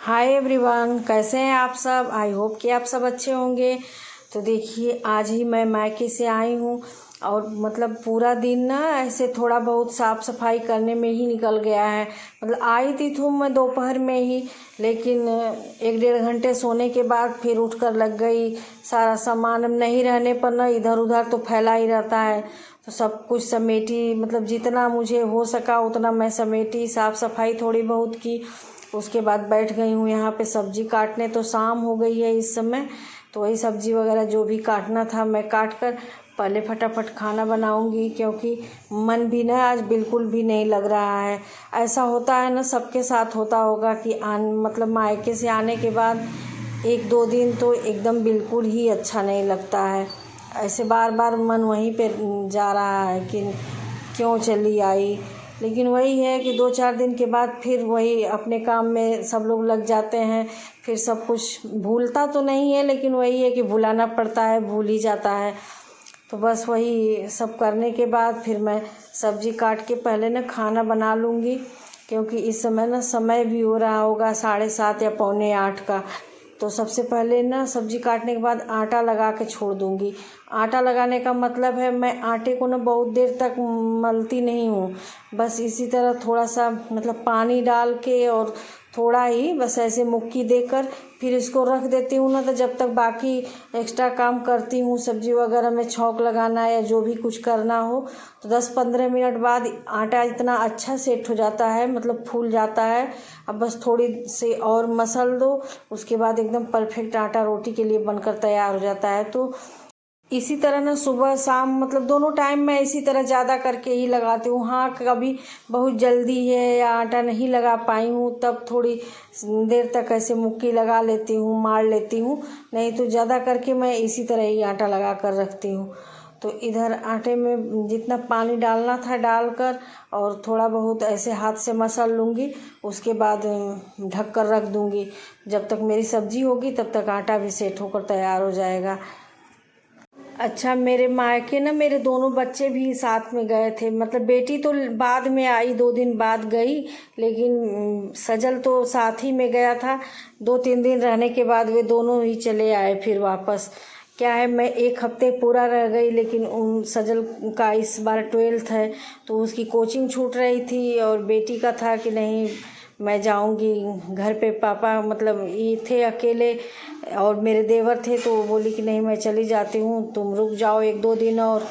Hi everyone, कैसे हैं आप सब। आई होप कि आप सब अच्छे होंगे। तो देखिए, आज ही मैं मायके से आई हूँ और मतलब पूरा दिन ना ऐसे थोड़ा बहुत साफ़ सफाई करने में ही निकल गया है। मतलब आई थी मैं दोपहर में ही, लेकिन 1-1.5 घंटे सोने के बाद फिर उठकर लग गई। सारा सामान अब नहीं रहने पर ना इधर उधर तो फैला ही रहता है, तो सब कुछ समेटी, मतलब जितना मुझे हो सका उतना मैं समेटी, साफ़ सफाई थोड़ी बहुत की। उसके बाद बैठ गई हूँ यहाँ पे सब्जी काटने। तो शाम हो गई है इस समय, तो वही सब्जी वगैरह जो भी काटना था मैं काट कर पहले फटाफट खाना बनाऊंगी, क्योंकि मन भी ना आज बिल्कुल भी नहीं लग रहा है। ऐसा होता है ना, सबके साथ होता होगा कि मतलब मायके से आने के बाद 1-2 दिन तो एकदम बिल्कुल ही अच्छा नहीं लगता है। ऐसे बार बार मन वहीं पे जा रहा है कि क्यों चली आई। लेकिन वही है कि 2-4 दिन के बाद फिर वही अपने काम में सब लोग लग जाते हैं। फिर सब कुछ भूलता तो नहीं है, लेकिन वही है कि भुलाना पड़ता है, भूल ही जाता है। तो बस वही सब करने के बाद फिर मैं सब्ज़ी काट के पहले ना खाना बना लूँगी, क्योंकि इस समय ना समय भी हो रहा होगा 7:30 या 7:45 का। तो सबसे पहले ना सब्ज़ी काटने के बाद आटा लगा के छोड़ दूँगी। आटा लगाने का मतलब है मैं आटे को ना बहुत देर तक मलती नहीं हूँ। बस इसी तरह थोड़ा सा मतलब पानी डाल के और थोड़ा ही बस ऐसे मुक्की देकर फिर इसको रख देती हूँ ना। तो जब तक बाकी एक्स्ट्रा काम करती हूँ, सब्ज़ी वगैरह में छौंक लगाना या जो भी कुछ करना हो, तो 10-15 मिनट बाद आटा इतना अच्छा सेट हो जाता है, मतलब फूल जाता है। अब बस थोड़ी से और मसल दो, उसके बाद एकदम परफेक्ट आटा रोटी के लिए बनकर तैयार हो जाता है। तो इसी तरह ना सुबह शाम मतलब दोनों टाइम मैं इसी तरह ज़्यादा करके ही लगाती हूँ। हाँ, कभी बहुत जल्दी है या आटा नहीं लगा पाई हूँ तब थोड़ी देर तक ऐसे मुक्की लगा लेती हूँ, मार लेती हूँ। नहीं तो ज़्यादा करके मैं इसी तरह ही आटा लगा कर रखती हूँ। तो इधर आटे में जितना पानी डालना था डालकर और थोड़ा बहुत ऐसे हाथ से मसल लूँगी। उसके बाद ढक कर रख दूँगी। जब तक मेरी सब्ज़ी होगी तब तक आटा भी सेट होकर तैयार हो जाएगा। अच्छा, मेरे मायके ना मेरे दोनों बच्चे भी साथ में गए थे। मतलब बेटी तो बाद में आई, 2 दिन बाद गई, लेकिन सजल तो साथ ही में गया था। 2-3 दिन रहने के बाद वे दोनों ही चले आए फिर वापस। क्या है, मैं 1 हफ्ते पूरा रह गई, लेकिन उन सजल का इस बार 12th है, तो उसकी कोचिंग छूट रही थी और बेटी का था कि नहीं मैं जाऊंगी घर पे। पापा मतलब ये थे अकेले और मेरे देवर थे, तो वो बोली कि नहीं मैं चली जाती हूँ, तुम रुक जाओ 1-2 दिन और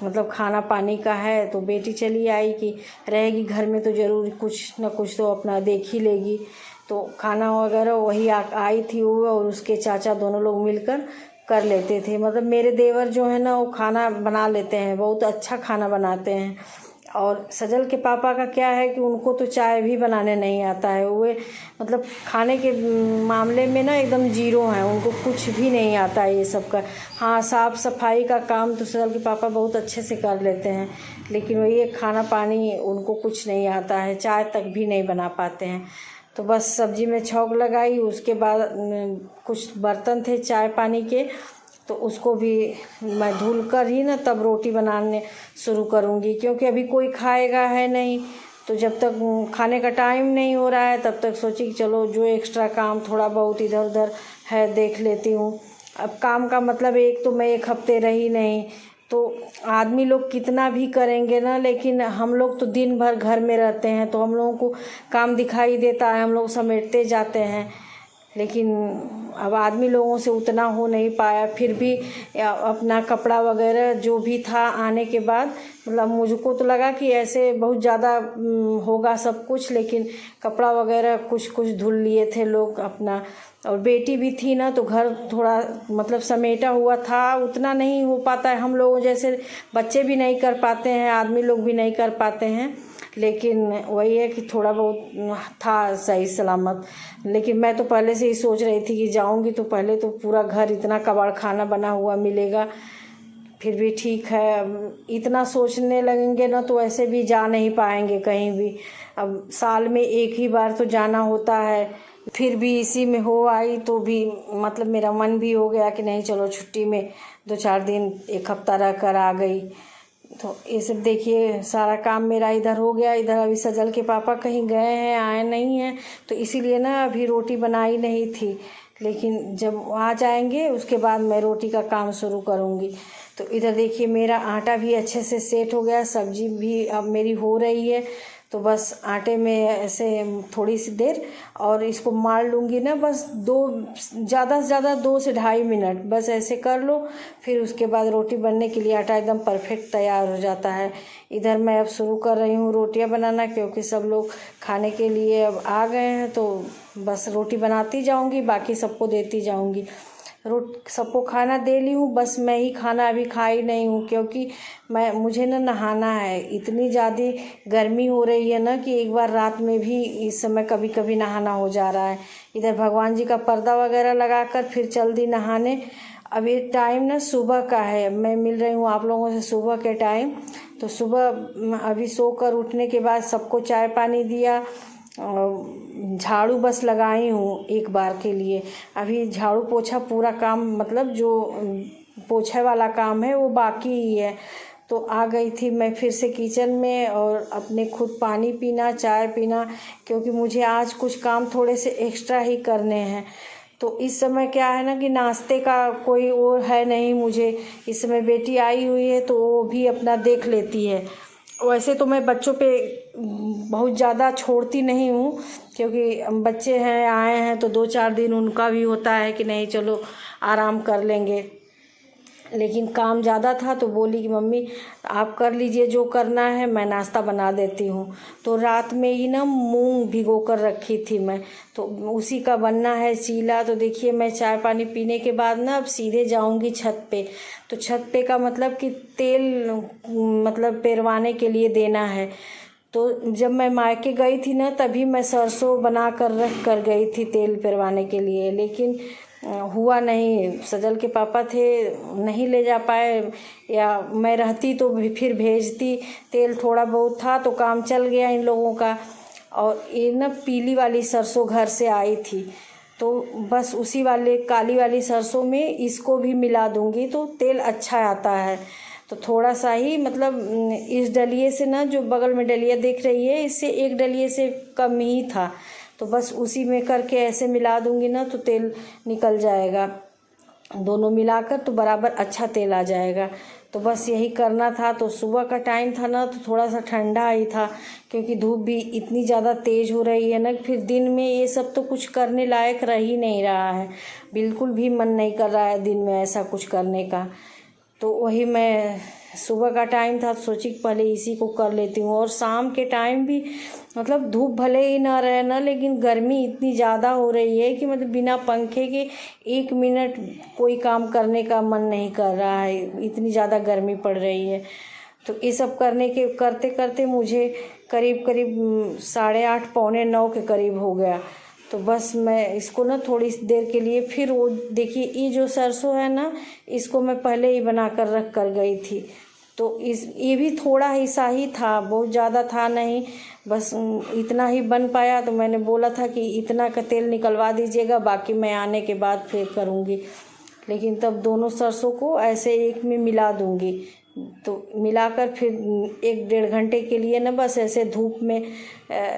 मतलब खाना पानी का है। तो बेटी चली आई कि रहेगी घर में तो ज़रूर कुछ न कुछ तो अपना देख ही लेगी। तो खाना वगैरह वही आई थी वो और उसके चाचा दोनों लोग मिलकर कर लेते थे। मतलब मेरे देवर जो है ना वो खाना बना लेते हैं, बहुत अच्छा खाना बनाते हैं। और सजल के पापा का क्या है कि उनको तो चाय भी बनाने नहीं आता है। वे मतलब खाने के मामले में ना एकदम जीरो हैं, उनको कुछ भी नहीं आता है ये सब का। हाँ, साफ़ सफाई का काम तो सजल के पापा बहुत अच्छे से कर लेते हैं, लेकिन वही खाना पानी उनको कुछ नहीं आता है, चाय तक भी नहीं बना पाते हैं। तो बस सब्जी में छौंक लगाई, उसके बाद कुछ बर्तन थे चाय पानी के, तो उसको भी मैं धुल कर ही ना तब रोटी बनाने शुरू करूँगी, क्योंकि अभी कोई खाएगा है नहीं। तो जब तक खाने का टाइम नहीं हो रहा है तब तक सोची कि चलो जो एक्स्ट्रा काम थोड़ा बहुत इधर उधर है देख लेती हूँ। अब काम का मतलब एक तो मैं 1 हफ्ते रही नहीं, तो आदमी लोग कितना भी करेंगे ना, लेकिन हम लोग तो दिन भर घर में रहते हैं, तो हम लोगों को काम दिखाई देता है, हम लोग समेटते जाते हैं। लेकिन अब आदमी लोगों से उतना हो नहीं पाया। फिर भी अपना कपड़ा वगैरह जो भी था आने के बाद, मतलब मुझको तो लगा कि ऐसे बहुत ज़्यादा होगा सब कुछ, लेकिन कपड़ा वगैरह कुछ कुछ धुल लिए थे लोग अपना। और बेटी भी थी ना, तो घर थोड़ा मतलब समेटा हुआ था, उतना नहीं हो पाता है। हम लोगों जैसे बच्चे भी नहीं कर पाते हैं, आदमी लोग भी नहीं कर पाते हैं, लेकिन वही है कि थोड़ा बहुत था सही सलामत। लेकिन मैं तो पहले से ही सोच रही थी कि जाऊंगी तो पहले तो पूरा घर इतना कबाड़ खाना बना हुआ मिलेगा। फिर भी ठीक है, अब इतना सोचने लगेंगे ना तो ऐसे भी जा नहीं पाएंगे कहीं भी। अब साल में 1 ही बार तो जाना होता है, फिर भी इसी में हो आई तो भी मतलब मेरा मन भी हो गया कि नहीं चलो छुट्टी में 2-4 दिन 1 हफ्ता रह कर आ गई। तो ये सब देखिए सारा काम मेरा इधर हो गया। इधर अभी सजल के पापा कहीं गए हैं, आए नहीं हैं, तो इसीलिए ना अभी रोटी बनाई नहीं थी, लेकिन जब आ जाएंगे उसके बाद मैं रोटी का काम शुरू करूँगी। तो इधर देखिए मेरा आटा भी अच्छे से सेट हो गया, सब्जी भी अब मेरी हो रही है। तो बस आटे में ऐसे थोड़ी सी देर और इसको मार लूँगी ना, बस ज़्यादा से ज़्यादा 2 से ढाई मिनट बस ऐसे कर लो, फिर उसके बाद रोटी बनने के लिए आटा एकदम परफेक्ट तैयार हो जाता है। इधर मैं अब शुरू कर रही हूँ रोटियां बनाना, क्योंकि सब लोग खाने के लिए अब आ गए हैं, तो बस रोटी बनाती जाऊँगी, बाकी सबको देती जाऊँगी। सबको खाना दे ली हूँ, बस मैं ही खाना अभी खाई नहीं हूँ, क्योंकि मुझे ना नहाना है। इतनी ज़्यादा गर्मी हो रही है ना कि एक बार रात में भी इस समय कभी कभी नहाना हो जा रहा है। इधर भगवान जी का पर्दा वगैरह लगाकर फिर चल दी नहाने। अब ये टाइम ना सुबह का है, मैं मिल रही हूँ आप लोगों से सुबह के टाइम। तो सुबह अभी सोकर उठने के बाद सबको चाय पानी दिया, झाड़ू बस लगाई हूँ एक बार के लिए। अभी झाड़ू पोछा पूरा काम, मतलब जो पोछे वाला काम है वो बाकी ही है। तो आ गई थी मैं फिर से किचन में, और अपने खुद पानी पीना, चाय पीना, क्योंकि मुझे आज कुछ काम थोड़े से एक्स्ट्रा ही करने हैं। तो इस समय क्या है ना कि नाश्ते का कोई वो है नहीं मुझे। इस समय बेटी आई हुई है तो वो भी अपना देख लेती है। वैसे तो मैं बच्चों पे बहुत ज़्यादा छोड़ती नहीं हूँ, क्योंकि बच्चे हैं, आए हैं, तो 2-4 दिन उनका भी होता है कि नहीं चलो आराम कर लेंगे। लेकिन काम ज़्यादा था तो बोली कि मम्मी आप कर लीजिए जो करना है, मैं नाश्ता बना देती हूँ। तो रात में ही ना मूंग भिगो कर रखी थी मैं, तो उसी का बनना है चीला। तो देखिए मैं चाय पानी पीने के बाद ना अब सीधे जाऊँगी छत पे। तो छत पे का मतलब कि तेल मतलब पेरवाने के लिए देना है। तो जब मैं मायके गई थी ना तभी मैं सरसों बना कर रख कर गई थी तेल पेरवाने के लिए, लेकिन हुआ नहीं। सजल के पापा थे, नहीं ले जा पाए, या मैं रहती तो फिर भेजती। तेल थोड़ा बहुत था तो काम चल गया इन लोगों का। और ये ना पीली वाली सरसों घर से आई थी, तो बस उसी वाले काली वाली सरसों में इसको भी मिला दूंगी तो तेल अच्छा आता है। तो थोड़ा सा ही, मतलब इस डलिए से ना, जो बगल में डलिया दिख रही है, इससे एक डलिए से कम ही था, तो बस उसी में करके ऐसे मिला दूंगी ना तो तेल निकल जाएगा। दोनों मिलाकर तो बराबर अच्छा तेल आ जाएगा। तो बस यही करना था। तो सुबह का टाइम था ना तो थोड़ा सा ठंडा ही था, क्योंकि धूप भी इतनी ज़्यादा तेज़ हो रही है ना, फिर दिन में ये सब तो कुछ करने लायक रह ही नहीं रहा है। बिल्कुल भी मन नहीं कर रहा है दिन में ऐसा कुछ करने का। तो वही मैं सुबह का टाइम था, सोची पहले इसी को कर लेती हूँ। और शाम के टाइम भी मतलब धूप भले ही ना रहे ना, लेकिन गर्मी इतनी ज़्यादा हो रही है कि मतलब बिना पंखे के 1 मिनट कोई काम करने का मन नहीं कर रहा है, इतनी ज़्यादा गर्मी पड़ रही है। तो ये सब करते करते मुझे करीब 8:30 पौने 9 के करीब हो गया। तो बस मैं इसको ना थोड़ी देर के लिए फिर, वो देखिए ये जो सरसों है ना, इसको मैं पहले ही बना कर रख कर गई थी। तो ये भी थोड़ा हिस्सा ही था, बहुत ज़्यादा था नहीं, बस इतना ही बन पाया। तो मैंने बोला था कि इतना का तेल निकलवा दीजिएगा, बाकी मैं आने के बाद फिर करूँगी। लेकिन तब दोनों सरसों को ऐसे एक में मिला दूँगी। तो मिलाकर फिर 1-1.5 घंटे के लिए ना बस ऐसे धूप में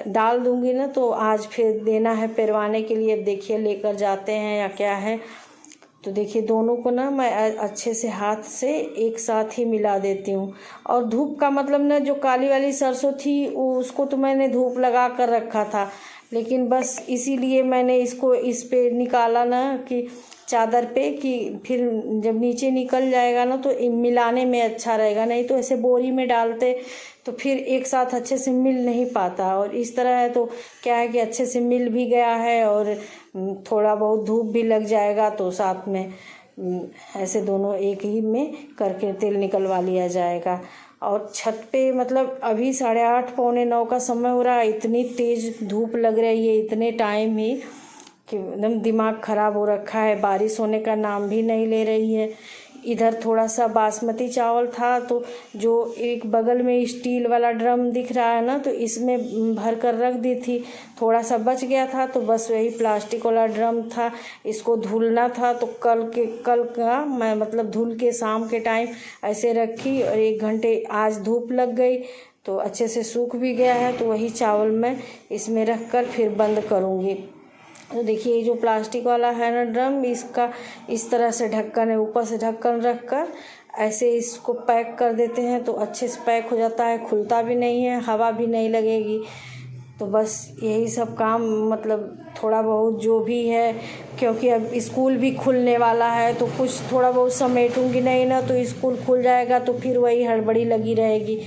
डाल दूँगी ना। तो आज फिर देना है पेरवाने के लिए, अब देखिए लेकर जाते हैं या क्या है। तो देखिए दोनों को ना मैं अच्छे से हाथ से एक साथ ही मिला देती हूँ। और धूप का मतलब ना, जो काली वाली सरसों थी उसको तो मैंने धूप लगा कर रखा था, लेकिन बस इसीलिए मैंने इसको इस पे निकाला ना कि चादर पे, कि फिर जब नीचे निकल जाएगा ना तो मिलाने में अच्छा रहेगा। नहीं तो ऐसे बोरी में डालते तो फिर एक साथ अच्छे से मिल नहीं पाता। और इस तरह है तो क्या है कि अच्छे से मिल भी गया है, और थोड़ा बहुत धूप भी लग जाएगा तो साथ में ऐसे दोनों एक ही में करके तेल निकलवा लिया जाएगा। और छत पे मतलब अभी 8:30 पौने 9 का समय हो रहा है, इतनी तेज़ धूप लग रही है इतने टाइम ही कि एकदम दिमाग ख़राब हो रखा है। बारिश होने का नाम भी नहीं ले रही है, इधर थोड़ा सा बासमती चावल था, तो जो एक बगल में स्टील वाला ड्रम दिख रहा है ना, तो इसमें भर कर रख दी थी। थोड़ा सा बच गया था, तो बस वही प्लास्टिक वाला ड्रम था, इसको धुलना था। तो कल का मैं मतलब धुल के शाम के टाइम ऐसे रखी और 1 घंटे आज धूप लग गई तो अच्छे से सूख भी गया है। तो वही चावल मैं इसमें रख कर फिर बंद करूँगी। तो देखिए ये जो प्लास्टिक वाला है ना ड्रम, इसका इस तरह से ढक्कन है, ऊपर से ढक्कन रख कर ऐसे इसको पैक कर देते हैं तो अच्छे से पैक हो जाता है, खुलता भी नहीं है, हवा भी नहीं लगेगी। तो बस यही सब काम मतलब थोड़ा बहुत जो भी है, क्योंकि अब स्कूल भी खुलने वाला है तो कुछ थोड़ा बहुत समेटूंगी नहीं ना, तो स्कूल खुल जाएगा तो फिर वही हड़बड़ी लगी रहेगी।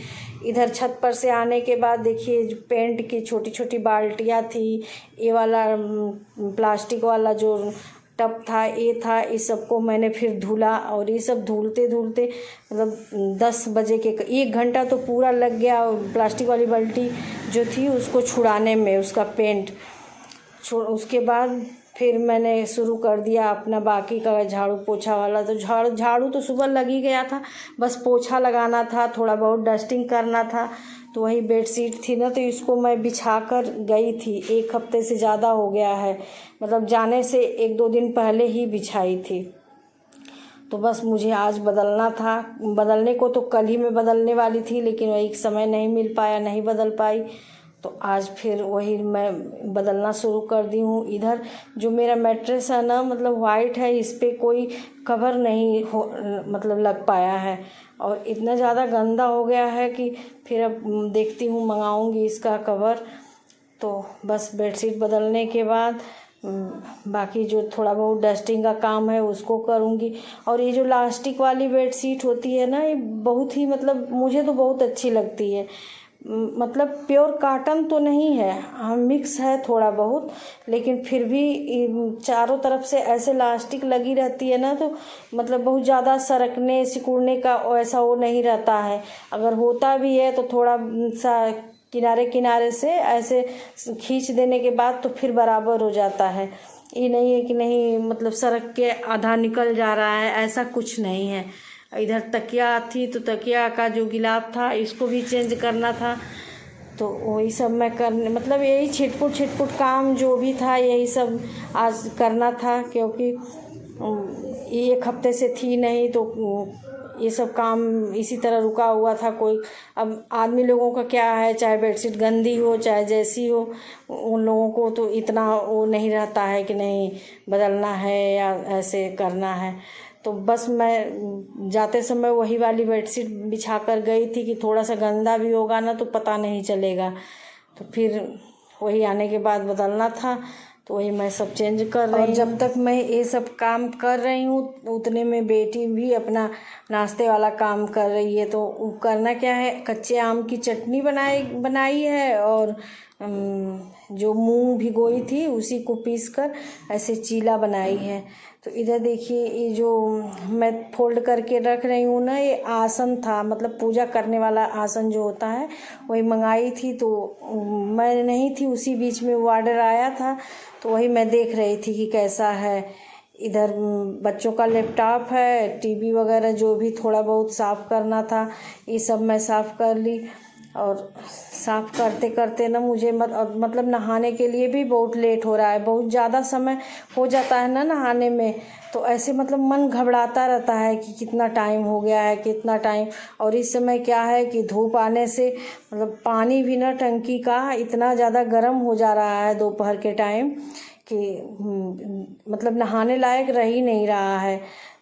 इधर छत पर से आने के बाद देखिए जो पेंट की छोटी छोटी बाल्टियाँ थी, ये वाला प्लास्टिक वाला जो टब था, ये था, इस सबको मैंने फिर धुला। और ये सब धुलते धुलते मतलब 10 बजे के 1 घंटा तो पूरा लग गया प्लास्टिक वाली बाल्टी जो थी उसको छुड़ाने में, उसका पेंट उसके बाद फिर मैंने शुरू कर दिया अपना बाकी का झाड़ू पोछा वाला। तो झाड़ू तो सुबह लग ही गया था, बस पोछा लगाना था, थोड़ा बहुत डस्टिंग करना था। तो वही बेडशीट थी ना, तो इसको मैं बिछा कर गई थी, 1 हफ्ते से ज़्यादा हो गया है, मतलब जाने से 1-2 दिन पहले ही बिछाई थी। तो बस मुझे आज बदलना था, बदलने को तो कल ही मैं बदलने वाली थी, लेकिन वही समय नहीं मिल पाया, नहीं बदल पाई। तो आज फिर वही मैं बदलना शुरू कर दी हूँ। इधर जो मेरा मैट्रेस है ना, मतलब वाइट है, इस पर कोई कवर नहीं मतलब लग पाया है और इतना ज़्यादा गंदा हो गया है कि फिर अब देखती हूँ मंगाऊँगी इसका कवर। तो बस बेडशीट बदलने के बाद बाकी जो थोड़ा बहुत डस्टिंग का काम है उसको करूँगी। और ये जो प्लास्टिक वाली बेडशीट होती है ना, ये बहुत ही मतलब मुझे तो बहुत अच्छी लगती है। मतलब प्योर कॉटन तो नहीं है, मिक्स है थोड़ा बहुत, लेकिन फिर भी चारों तरफ से ऐसे इलास्टिक लगी रहती है ना, तो मतलब बहुत ज़्यादा सरकने सिकुड़ने का ऐसा वो नहीं रहता है। अगर होता भी है तो थोड़ा सा किनारे किनारे से ऐसे खींच देने के बाद तो फिर बराबर हो जाता है। ये नहीं है कि नहीं मतलब सरक के आधा निकल जा रहा है, ऐसा कुछ नहीं है। इधर तकिया थी तो तकिया का जो गिलाफ था इसको भी चेंज करना था। तो वही सब मैं करने मतलब यही छिटपुट काम जो भी था यही सब आज करना था, क्योंकि 1 हफ्ते से थी नहीं तो ये सब काम इसी तरह रुका हुआ था। कोई अब आदमी लोगों का क्या है, चाहे बेडशीट गंदी हो चाहे जैसी हो, उन लोगों को तो इतना वो नहीं रहता है कि नहीं बदलना है या ऐसे करना है। तो बस मैं जाते समय वही वाली बेडशीट बिछा कर गई थी कि थोड़ा सा गंदा भी होगा ना तो पता नहीं चलेगा। तो फिर वही आने के बाद बदलना था, तो वही मैं सब चेंज कर रही हूँ। और जब तक मैं ये सब काम कर रही हूँ उतने में बेटी भी अपना नाश्ते वाला काम कर रही है। तो करना क्या है, कच्चे आम की चटनी बनाई है और जो मूंग भिगोई थी उसी को पीस कर ऐसे चीला बनाई है। तो इधर देखिए ये जो मैं फोल्ड करके रख रही हूँ ना, ये आसन था, मतलब पूजा करने वाला आसन जो होता है वही मंगाई थी। तो मैं नहीं थी, उसी बीच में वो ऑर्डर आया था, तो वही मैं देख रही थी कि कैसा है। इधर बच्चों का लैपटॉप है, टीवी वगैरह जो भी थोड़ा बहुत साफ़ करना था ये सब मैं साफ़ कर ली। और साफ़ करते करते ना मुझे मतलब नहाने के लिए भी बहुत लेट हो रहा है, बहुत ज़्यादा समय हो जाता है ना नहाने में। तो ऐसे मतलब मन घबराता रहता है कि कितना टाइम हो गया है, कितना टाइम। और इस समय क्या है कि धूप आने से मतलब पानी भी ना टंकी का इतना ज़्यादा गर्म हो जा रहा है दोपहर के टाइम कि मतलब नहाने लायक रह ही नहीं रहा है।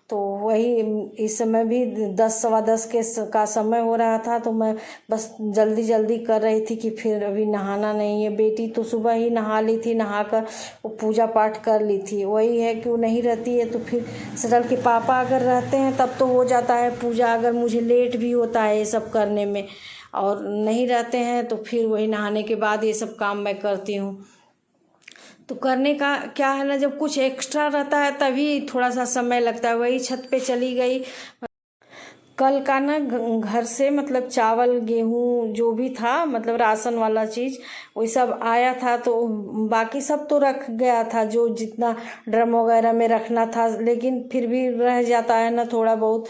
तो वही इस समय भी 10 सवा 10 का समय हो रहा था, तो मैं बस जल्दी जल्दी कर रही थी कि फिर अभी नहाना नहीं है। बेटी तो सुबह ही नहा ली थी, नहाकर वो पूजा पाठ कर ली थी। वही है कि वो नहीं रहती है तो फिर सरल के पापा अगर रहते हैं तब तो हो जाता है पूजा, अगर मुझे लेट भी होता है ये सब करने में, और नहीं रहते हैं तो फिर वही नहाने के बाद ये सब काम मैं करती हूँ। तो करने का क्या है ना, जब कुछ एक्स्ट्रा रहता है तभी थोड़ा सा समय लगता है। वही छत पे चली गई, कल का ना घर से मतलब चावल गेहूँ जो भी था मतलब राशन वाला चीज़ वही सब आया था, तो बाकी सब तो रख गया था जो जितना ड्रम वगैरह में रखना था, लेकिन फिर भी रह जाता है ना थोड़ा बहुत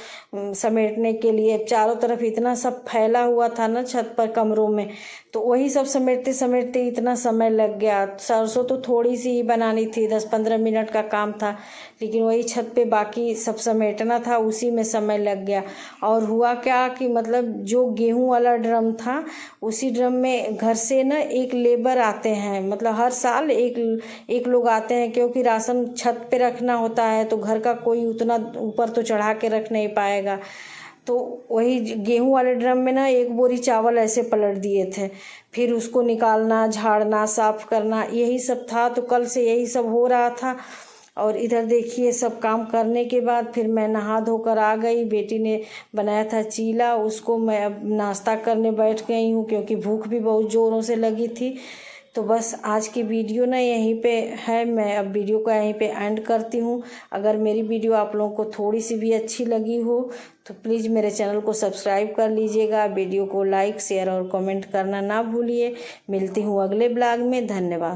समेटने के लिए। चारों तरफ इतना सब फैला हुआ था ना छत पर कमरों में, तो वही सब समेटते समेटते इतना समय लग गया। सरसों तो थोड़ी सी ही बनानी थी, 10-15 मिनट का काम था, लेकिन वही छत पे बाकी सब समेटना था, उसी में समय लग गया। और हुआ क्या कि मतलब जो गेहूं वाला ड्रम था उसी ड्रम में घर से ना एक लेबर आते हैं, मतलब हर साल एक लोग आते हैं, क्योंकि राशन छत पे रखना होता है तो घर का कोई उतना ऊपर तो चढ़ा के रख नहीं पाएगा। तो वही गेहूं वाले ड्रम में ना एक बोरी चावल ऐसे पलट दिए थे, फिर उसको निकालना, झाड़ना, साफ करना, यही सब था। तो कल से यही सब हो रहा था। और इधर देखिए सब काम करने के बाद फिर मैं नहा धोकर आ गई। बेटी ने बनाया था चीला, उसको मैं अब नाश्ता करने बैठ गई हूँ, क्योंकि भूख भी बहुत ज़ोरों से लगी थी। तो बस आज की वीडियो ना यहीं पे है, मैं अब वीडियो को यहीं पे एंड करती हूँ। अगर मेरी वीडियो आप लोगों को थोड़ी सी भी अच्छी लगी हो तो प्लीज़ मेरे चैनल को सब्सक्राइब कर लीजिएगा, वीडियो को लाइक शेयर और कमेंट करना ना भूलिए। मिलती हूँ अगले ब्लॉग में। धन्यवाद।